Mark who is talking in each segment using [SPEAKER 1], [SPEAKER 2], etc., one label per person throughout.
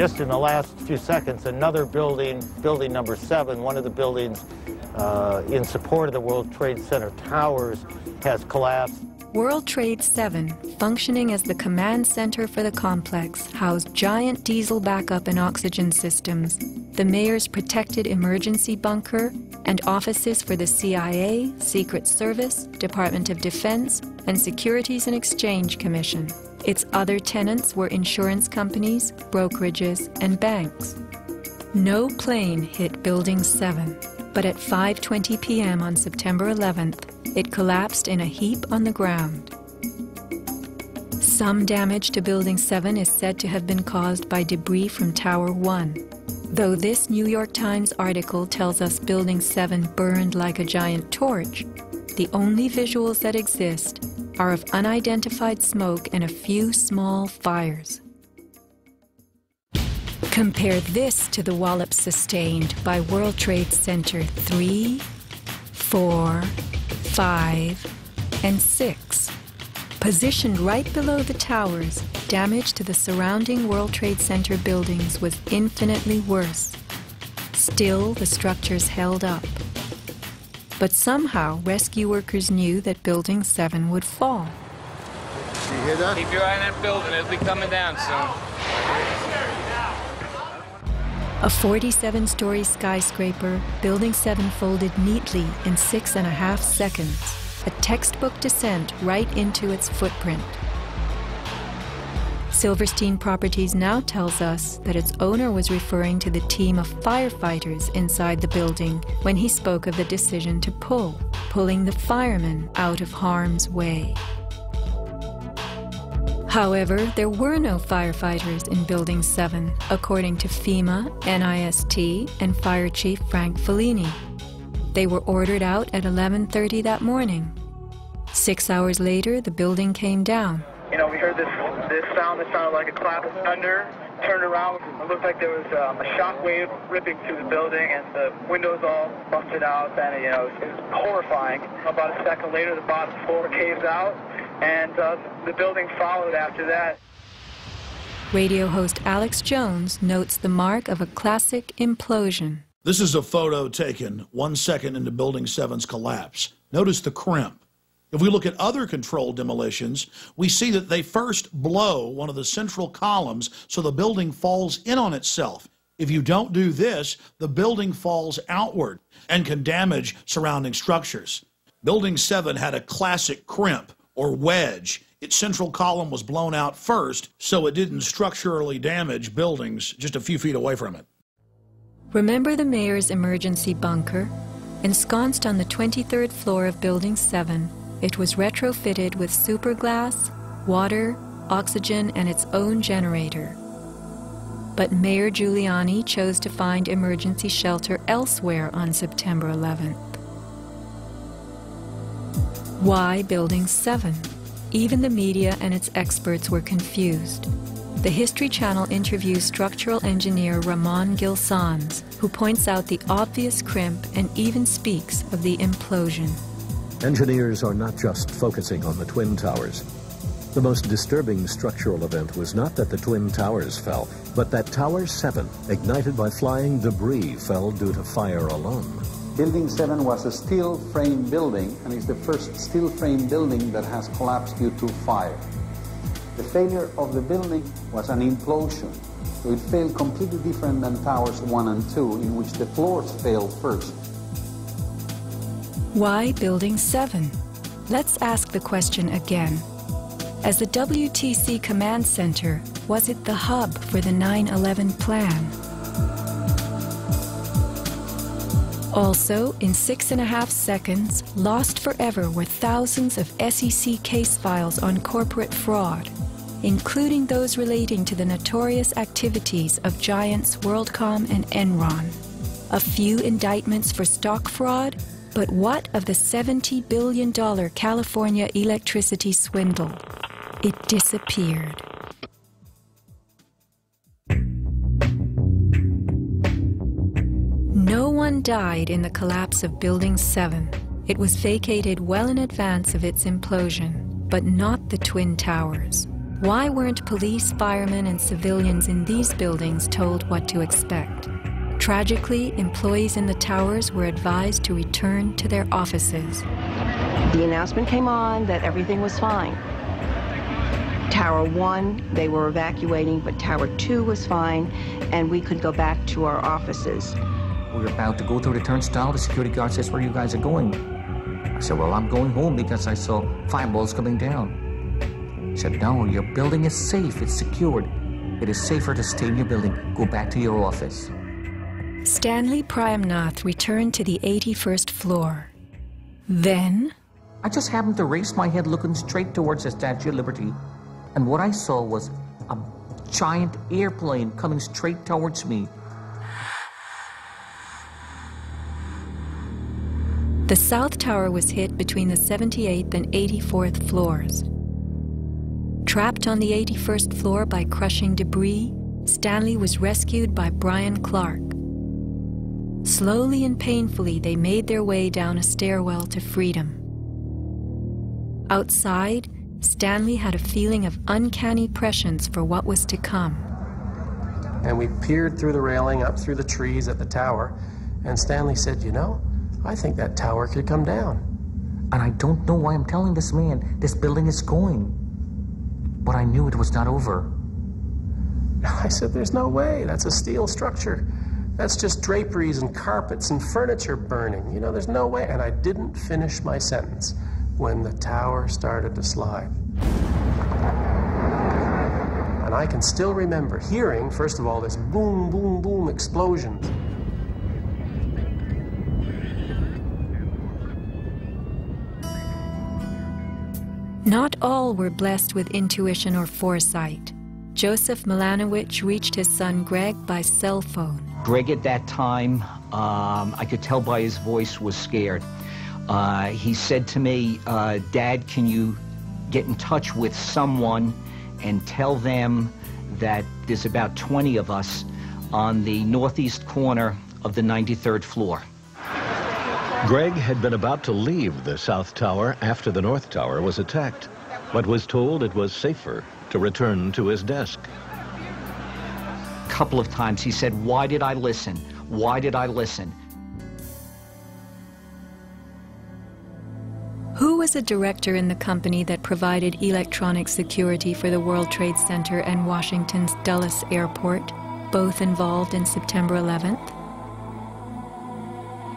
[SPEAKER 1] just in the last few seconds, another building, building number 7, one of the buildings in support of the World Trade Center towers, has collapsed.
[SPEAKER 2] World Trade 7, functioning as the command center for the complex, housed giant diesel backup and oxygen systems, the mayor's protected emergency bunker, and offices for the CIA, Secret Service, Department of Defense, and Securities and Exchange Commission. Its other tenants were insurance companies, brokerages, and banks. No plane hit Building 7, but at 5:20 p.m. on September 11th, it collapsed in a heap on the ground. Some damage to Building 7 is said to have been caused by debris from Tower 1. Though this New York Times article tells us Building 7 burned like a giant torch, the only visuals that exist are of unidentified smoke and a few small fires. Compare this to the wallops sustained by World Trade Center 3, 4, 5, and 6. Positioned right below the towers, damage to the surrounding World Trade Center buildings was infinitely worse. Still, the structures held up. But somehow, rescue workers knew that Building 7 would fall.
[SPEAKER 3] You hear that?
[SPEAKER 4] Keep your eye on that building. It'll be coming down soon.
[SPEAKER 2] A 47-story skyscraper, Building 7 folded neatly in 6.5 seconds. A textbook descent right into its footprint. Silverstein Properties now tells us that its owner was referring to the team of firefighters inside the building when he spoke of the decision to pulling the firemen out of harm's way. However, there were no firefighters in Building 7, according to FEMA, NIST, and Fire Chief Frank Fellini. They were ordered out at 11:30 that morning. 6 hours later, the building came down.
[SPEAKER 5] You know, we heard this sound that sounded like a clap of thunder. Turned around, it looked like there was a shock wave ripping through the building, and the windows all busted out, and it was horrifying. About a second later, the bottom floor caves out, and the building followed after that.
[SPEAKER 2] Radio host Alex Jones notes the mark of a classic implosion.
[SPEAKER 6] This is a photo taken 1 second into Building 7's collapse. Notice the crimp. If we look at other controlled demolitions, we see that they first blow one of the central columns so the building falls in on itself. If you don't do this, the building falls outward and can damage surrounding structures. Building 7 had a classic crimp or wedge. Its central column was blown out first, so it didn't structurally damage buildings just a few feet away from it.
[SPEAKER 2] Remember the mayor's emergency bunker? Ensconced on the 23rd floor of Building 7, it was retrofitted with superglass, water, oxygen, and its own generator. But Mayor Giuliani chose to find emergency shelter elsewhere on September 11th. Why Building 7? Even the media and its experts were confused. The History Channel interviews structural engineer Ramon Gilsans, who points out the obvious crimp and even speaks of the implosion.
[SPEAKER 7] Engineers are not just focusing on the Twin Towers. The most disturbing structural event was not that the Twin Towers fell, but that Tower 7, ignited by flying debris, fell due to fire alone.
[SPEAKER 8] Building 7 was a steel frame building, and is the first steel frame building that has collapsed due to fire. The failure of the building was an implosion, so it failed completely different than Towers 1 and 2, in which the floors failed first.
[SPEAKER 2] Why Building 7? Let's ask the question again. As the WTC Command Center, was it the hub for the 9/11 plan? Also, in 6.5 seconds, lost forever were thousands of SEC case files on corporate fraud, including those relating to the notorious activities of giants WorldCom and Enron. A few indictments for stock fraud, but what of the $70 billion California electricity swindle? It disappeared. No one died in the collapse of Building 7. It was vacated well in advance of its implosion, but not the Twin Towers. Why weren't police, firemen, and civilians in these buildings told what to expect? Tragically, employees in the towers were advised to return to their offices.
[SPEAKER 9] The announcement came on that everything was fine. Tower 1, they were evacuating, but Tower 2 was fine, and we could go back to our offices.
[SPEAKER 10] We were about to go through the turnstile. The security guard says, "Where you guys are going?" I said, "Well, I'm going home because I saw fireballs coming down." He said, "No, your building is safe. It's secured. It is safer to stay in your building. Go back to your office."
[SPEAKER 2] Stanley Prayamnath returned to the 81st floor. Then,
[SPEAKER 10] I just happened to raise my head looking straight towards the Statue of Liberty, and what I saw was a giant airplane coming straight towards me.
[SPEAKER 2] the South Tower was hit between the 78th and 84th floors. Trapped on the 81st floor by crushing debris, Stanley was rescued by Brian Clark. Slowly and painfully, they made their way down a stairwell to freedom. Outside, Stanley had a feeling of uncanny prescience for what was to come.
[SPEAKER 11] And we peered through the railing, up through the trees at the tower, and Stanley said, "You know, I think that tower could come down."
[SPEAKER 10] And I don't know why I'm telling this man this building is going. But I knew it was not over.
[SPEAKER 11] I said, "There's no way. That's a steel structure. That's just draperies and carpets and furniture burning. You know, there's no way." And I didn't finish my sentence when the tower started to slide. And I can still remember hearing, first of all, this boom, boom, boom explosions.
[SPEAKER 2] Not all were blessed with intuition or foresight. Joseph Milanowicz reached his son Greg by cell phone.
[SPEAKER 12] Greg at that time, I could tell by his voice, was scared. He said to me, "Dad, can you get in touch with someone and tell them that there's about 20 of us on the northeast corner of the 93rd floor."
[SPEAKER 7] Greg had been about to leave the South Tower after the North Tower was attacked, but was told it was safer to return to his desk.
[SPEAKER 12] A couple of times he said, "Why did I listen? Why did I listen?"
[SPEAKER 2] Who was a director in the company that provided electronic security for the World Trade Center and Washington's Dulles Airport, both involved in September 11th?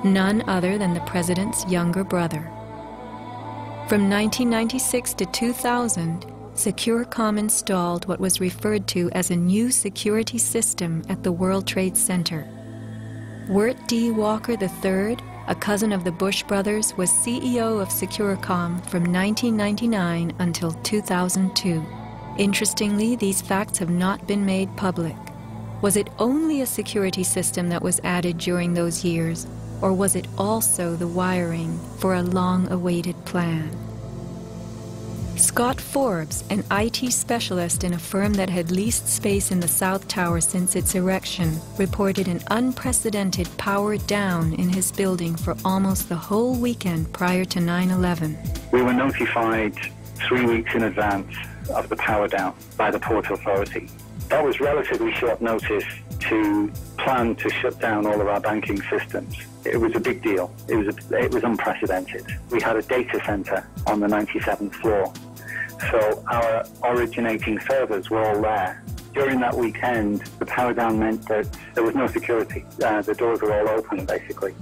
[SPEAKER 2] None other than the president's younger brother. From 1996 to 2000, Securacom installed what was referred to as a new security system at the World Trade Center. Wirt D. Walker III, a cousin of the Bush brothers, was CEO of Securacom from 1999 until 2002. Interestingly, these facts have not been made public. Was it only a security system that was added during those years, or was it also the wiring for a long-awaited plan? Scott Forbes, an IT specialist in a firm that had leased space in the South Tower since its erection, reported an unprecedented power down in his building for almost the whole weekend prior to 9/11.
[SPEAKER 5] We were notified 3 weeks in advance of the power down by the Port Authority. That was relatively short notice to plan to shut down all of our banking systems. It was a big deal. It was unprecedented. We had a data center on the 97th floor, so our originating servers were all there. During that weekend, the power down meant that there was no security. The doors were all open, basically.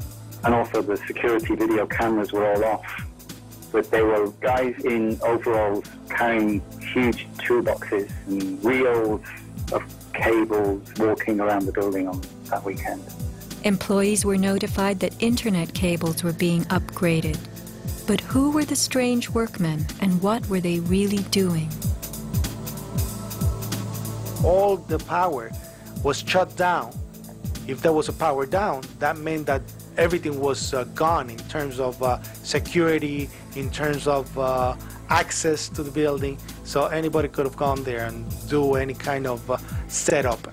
[SPEAKER 5] And also the security video cameras were all off. But there were guys in overalls carrying huge toolboxes and reels of cables walking around the building on that weekend.
[SPEAKER 2] Employees were notified that internet cables were being upgraded. But who were the strange workmen, and what were they really doing?
[SPEAKER 13] All the power was shut down. If there was a power down, that meant that everything was gone in terms of security, in terms of access to the building. So anybody could have gone there and do any kind of setup.